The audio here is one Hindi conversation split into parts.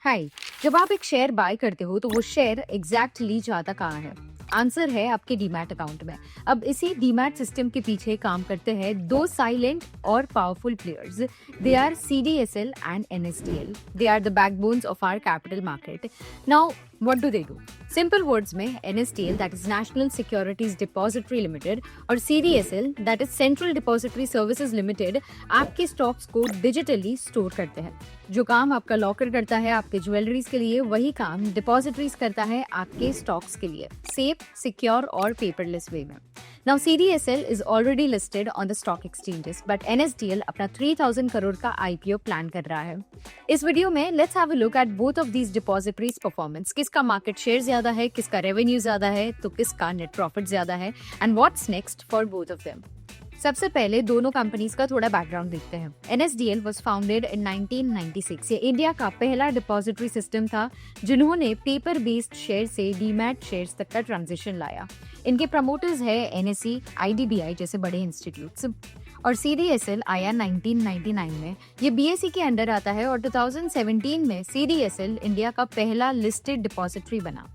हाय। जब आप एक शेयर बाय करते हो तो वो शेयर एग्जैक्टली जाता कहाँ है? आंसर है आपके डीमैट अकाउंट में। अब इसी डीमैट सिस्टम के पीछे काम करते हैं दो साइलेंट और powerful players. They are CDSL and NSDL। They are the backbones of our capital market. Now what do they do? Simple words में NSDL that is national securities depository limited और CDSL that is central depository services limited आपके स्टॉक्स को डिजिटली स्टोर करते हैं। जो काम आपका लॉकर करता है आपके ज्वेलरीज के लिए, वही काम डिपॉजिटरीज करता है आपके स्टॉक्स के लिए, सेफ, सिक्योर और पेपरलेस वे में। Now CDSL is already listed on the stock exchanges, but NSDL अपना 3000 करोड़ का IPO प्लान कर रहा है। इस वीडियो में let's have a look at both of these depositories performance. किसका मार्केट शेयर ज्यादा है, किसका रेवेन्यू ज्यादा है, तो किसका नेट प्रॉफिट ज्यादा है, and what's next for both of them. सबसे पहले दोनों कंपनीज का थोड़ा बैकग्राउंड देखते हैं। NSDL was founded in 1996। ये इंडिया का पहला डिपॉजिटरी सिस्टम था जिन्होंने पेपर बेस्ड शेयर से डीमैट शेयर्स तक का ट्रांजिशन लाया। इनके प्रमोटर्स है NSE, IDBI जैसे बड़े इंस्टीट्यूट्स। और CDSL आया 1999 में। ये BSE के अंडर आता है और 2017 में CDSL इंडिया का पहला लिस्टेड डिपॉजिटरी बना।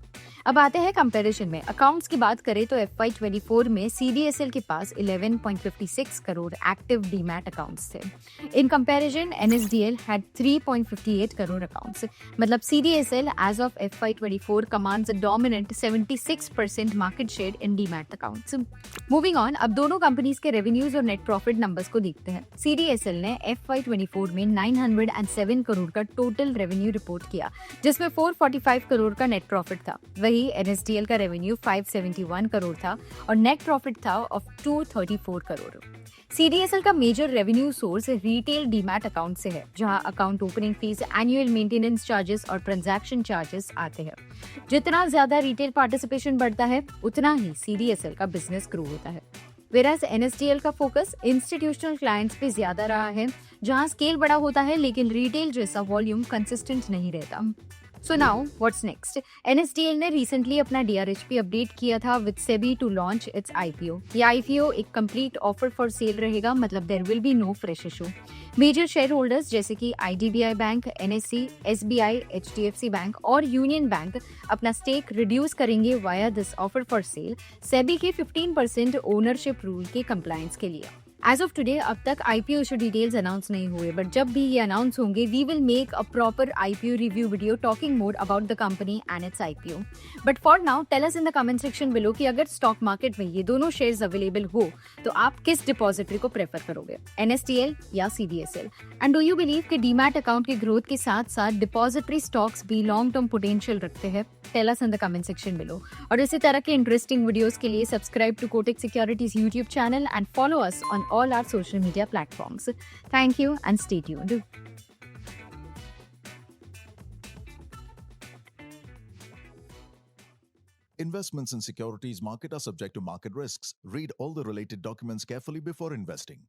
अब आते हैं कंपैरिजन में। अकाउंट्स की बात करें तो FY24 में CDSL के पास 11.56 करोड़ एक्टिव डीमैट अकाउंट्स थे। In comparison NSDL had 3.58 crore accounts. मतलब CDSL as of FY24 commands a dominant 76% market share in demat accounts. Moving on, अब दोनों कंपनीज के रेवेन्यूज और नेट प्रॉफिट नंबर्स को देखते हैं। CDSL ने FY24 में 907 करोड़ का टोटल रेवेन्यू रिपोर्ट किया, जिसमें 445 करोड़ का नेट प्रॉफिट था। वही NSDL का रेवेन्यू 571 करोड़ था और नेट प्रॉफिट था ऑफ 234 करोड़। CDSL का major revenue source retail demat account से है, जहां account opening fees, annual maintenance charges और ट्रांजैक्शन चार्जेस आते हैं। जितना ज्यादा रिटेल पार्टिसिपेशन बढ़ता है, उतना ही CDSL का बिजनेस ग्रो होता है। Whereas NSDL का फोकस इंस्टीट्यूशनल क्लाइंट्स पे ज्यादा रहा है, जहां स्केल बड़ा होता है लेकिन रिटेल जैसा वॉल्यूम कंसिस्टेंट नहीं रहता। So now what's next? NSDL ने रिसेंटली अपना DRHP अपडेट किया था with SEBI to launch its IPO। ये IPO एक कंप्लीट ऑफर फॉर सेल रहेगा, मतलब there will be no fresh issue. Major share holders जैसे कि IDBI bank, NSE, SBI, HDFC bank और यूनियन बैंक अपना स्टेक रिड्यूस करेंगे via this offer for sale, SEBI के 15% ओनरशिप रूल के कंप्लायंस के लिए। एज ऑफ टुडे अब तक IPO इशू डिटेल्स अनाउंस नहीं हुए, बट जब भी ये अनाउंस होंगे we will make a proper IPO review video talking more about the company and its IPO। But for now tell us in the comment section below कि अगर स्टॉक मार्केट में ये दोनों शेयर्स अवेलेबल हो तो आप किस डिपॉजिटरी को प्रेफर करोगे, NSDL या CDSL? And do you believe कि डीमैट अकाउंट की ग्रोथ के साथ साथ डिपॉजिटरी स्टॉक्स भी लॉन्ग टर्म पोटेंशियल रखते हैं? Tell us in the comment section below. और इसी तरह के इंटरेस्टिंग वीडियोस के लिए subscribe to Kotak securities YouTube channel and follow us on all our social media platforms. Thank you and stay tuned. Investments in securities market are subject to market risks. Read all the related documents carefully before investing.